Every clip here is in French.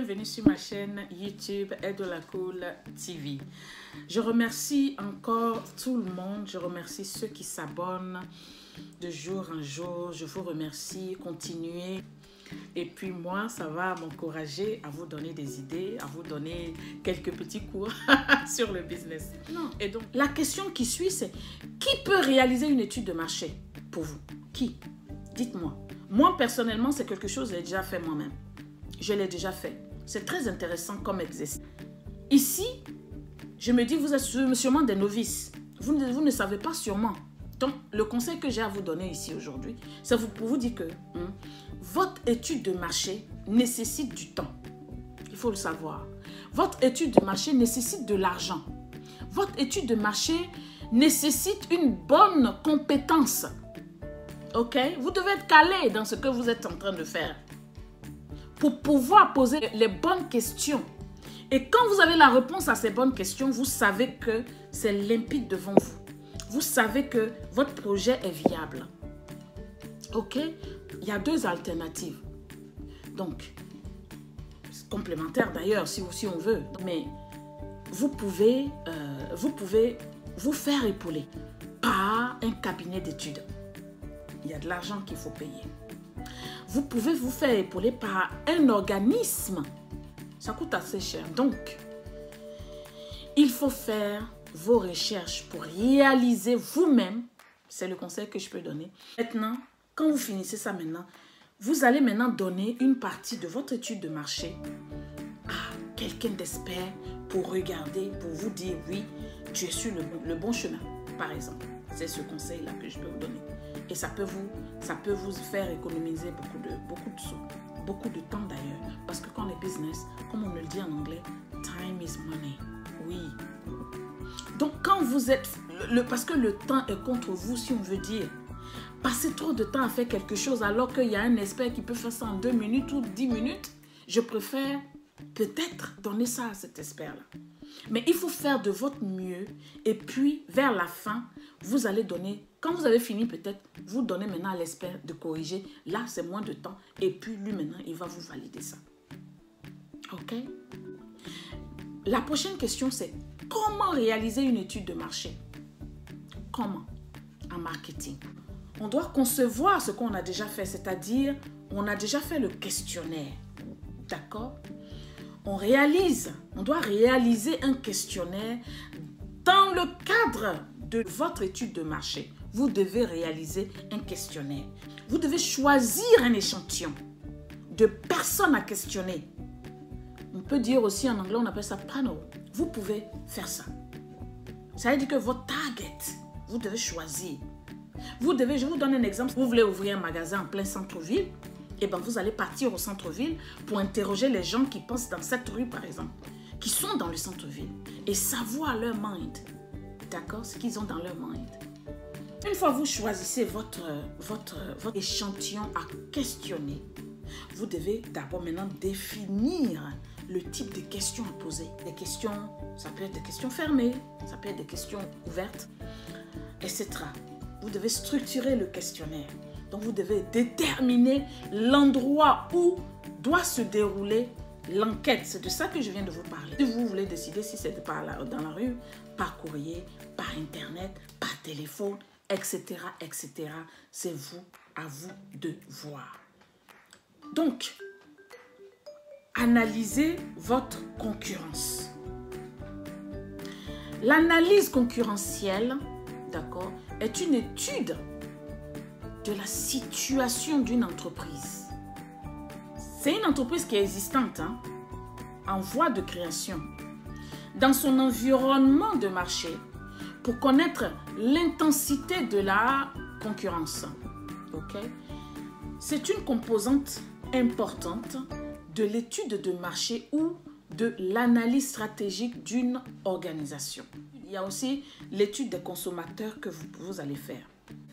bienvenue sur ma chaîne YouTube Edolacool TV. Je remercie encore tout le monde, je remercie ceux qui s'abonnent de jour en jour, je vous remercie, continuez. Et puis moi, ça va m'encourager à vous donner des idées, à vous donner quelques petits cours sur le business. Non. Et donc, la question qui suit, c'est qui peut réaliser une étude de marché pour vous? Qui? Dites-moi. Moi, personnellement, c'est quelque chose que j'ai déjà fait moi-même. Je l'ai déjà fait. C'est très intéressant comme exercice. Ici, je me dis, vous êtes sûrement des novices. Vous ne savez pas sûrement. Donc, le conseil que j'ai à vous donner ici aujourd'hui, c'est pour vous dire que votre étude de marché nécessite du temps. Il faut le savoir. Votre étude de marché nécessite de l'argent. Votre étude de marché nécessite une bonne compétence. Ok? Vous devez être calé dans ce que vous êtes en train de faire pour pouvoir poser les bonnes questions. Et quand vous avez la réponse à ces bonnes questions, vous savez que c'est limpide devant vous. Vous savez que votre projet est viable. Ok? Il y a deux alternatives. Donc, complémentaires d'ailleurs, si on veut. Mais vous pouvez vous faire épauler par un cabinet d'études. Il y a de l'argent qu'il faut payer. Vous pouvez vous faire épauler par un organisme. Ça coûte assez cher. Donc, il faut faire vos recherches pour réaliser vous-même. C'est le conseil que je peux donner. Maintenant, quand vous finissez ça maintenant, vous allez maintenant donner une partie de votre étude de marché à quelqu'un d'expert pour regarder, pour vous dire oui, tu es sur le bon chemin, par exemple. C'est ce conseil-là que je peux vous donner. Et ça peut vous faire économiser beaucoup de sous, beaucoup de temps d'ailleurs. Parce que quand on est business, comme on le dit en anglais, time is money. Oui. Donc quand vous êtes, parce que le temps est contre vous, si on veut dire, passer trop de temps à faire quelque chose alors qu'il y a un expert qui peut faire ça en 2 minutes ou 10 minutes, je préfère peut-être donner ça à cet expert-là. Mais il faut faire de votre mieux et puis vers la fin, vous allez donner, quand vous avez fini peut-être, vous donnez maintenant à l'expert de corriger. Là, c'est moins de temps et puis lui maintenant, il va vous valider ça. Ok? La prochaine question, c'est comment réaliser une étude de marché? Comment? En marketing. On doit concevoir ce qu'on a déjà fait, c'est-à-dire on a déjà fait le questionnaire. D'accord? On doit réaliser un questionnaire dans le cadre de votre étude de marché. Vous devez réaliser un questionnaire. Vous devez choisir un échantillon de personnes à questionner. On peut dire aussi en anglais, on appelle ça panel. Vous pouvez faire ça. Ça veut dire que votre target, vous devez choisir. Je vous donne un exemple. Vous voulez ouvrir un magasin en plein centre-ville, et bien vous allez partir au centre-ville pour interroger les gens qui pensent dans cette rue, par exemple, qui sont dans le centre-ville, et savoir leur mind. D'accord? Ce qu'ils ont dans leur mind. Une fois que vous choisissez votre échantillon à questionner, vous devez d'abord maintenant définir le type de questions à poser. Des questions, ça peut être des questions fermées, ça peut être des questions ouvertes, etc. Vous devez structurer le questionnaire. Donc, vous devez déterminer l'endroit où doit se dérouler l'enquête. C'est de ça que je viens de vous parler. Si vous voulez décider si c'est dans la rue, par courrier, par Internet, par téléphone, etc., etc., c'est à vous de voir. Donc, analysez votre concurrence. L'analyse concurrentielle, d'accord, est une étude de la situation d'une entreprise. C'est une entreprise qui est existante, en voie de création, dans son environnement de marché, pour connaître l'intensité de la concurrence. Okay? C'est une composante importante de l'étude de marché ou de l'analyse stratégique d'une organisation. Il y a aussi l'étude des consommateurs que vous allez faire.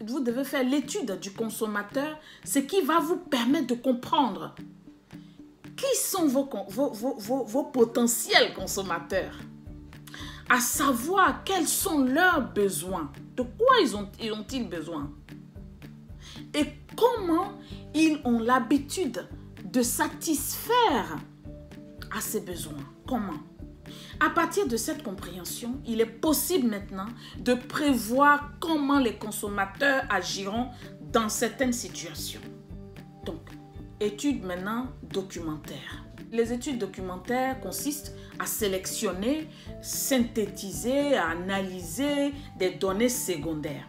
Vous devez faire l'étude du consommateur, ce qui va vous permettre de comprendre qui sont vos potentiels consommateurs, à savoir quels sont leurs besoins, de quoi ont-ils besoin et comment ils ont l'habitude de satisfaire à ses besoins. Comment? À partir de cette compréhension, il est possible maintenant de prévoir comment les consommateurs agiront dans certaines situations. Donc, études maintenant documentaires. Les études documentaires consistent à sélectionner, synthétiser, à analyser des données secondaires.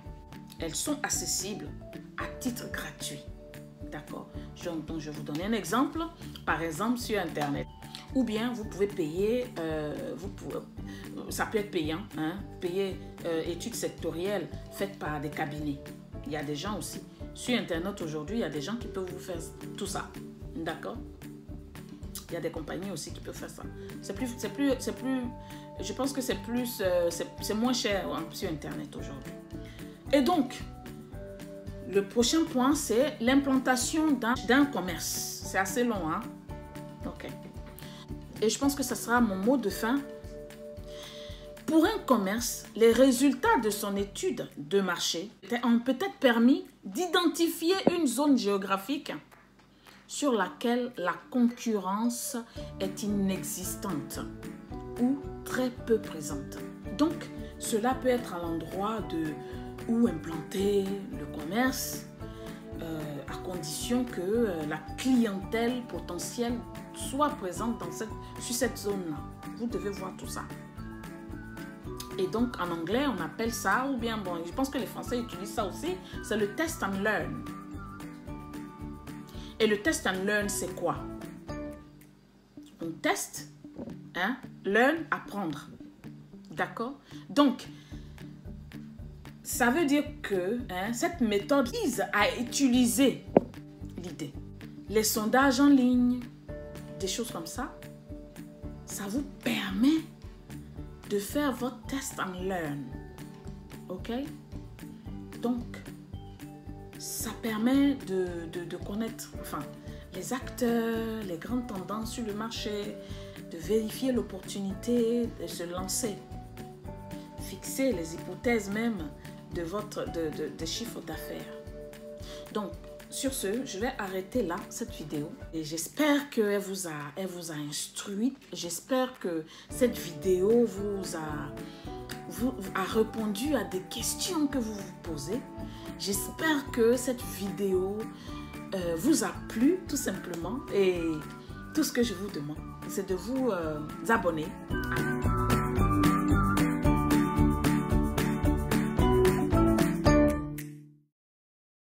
Elles sont accessibles à titre gratuit. D'accord? Donc, je vais vous donner un exemple. Par exemple, sur Internet. Ou bien, vous pouvez payer, ça peut être payant, hein, payer études sectorielles faites par des cabinets. Il y a des gens aussi. Sur Internet aujourd'hui, il y a des gens qui peuvent vous faire tout ça. D'accord? Il y a des compagnies aussi qui peuvent faire ça. Je pense que c'est moins cher hein, sur Internet aujourd'hui. Et donc, le prochain point, c'est l'implantation d'un commerce. C'est assez long, hein? Ok. Et je pense que ce sera mon mot de fin. Pour un commerce, les résultats de son étude de marché ont peut-être permis d'identifier une zone géographique sur laquelle la concurrence est inexistante ou très peu présente. Donc, cela peut être à l'endroit où implanter le commerce, à condition que la clientèle potentielle soit présente sur cette zone-là. Vous devez voir tout ça. Et donc, en anglais, on appelle ça, ou bien, bon, je pense que les Français utilisent ça aussi, c'est le test and learn. Et le test and learn, c'est quoi? On teste, hein, learn, apprendre. D'accord? Donc, ça veut dire que hein, cette méthode vise à utiliser l'idée. Les sondages en ligne, des choses comme ça, ça vous permet de faire votre test and learn. OK? Donc, ça permet de connaître enfin, les acteurs, les grandes tendances sur le marché, de vérifier l'opportunité de se lancer, fixer les hypothèses même de chiffre d'affaires. Donc, sur ce, je vais arrêter là cette vidéo et j'espère qu'elle vous a instruit. J'espère que cette vidéo vous a répondu à des questions que vous vous posez. J'espère que cette vidéo vous a plu tout simplement et tout ce que je vous demande, c'est de vous abonner.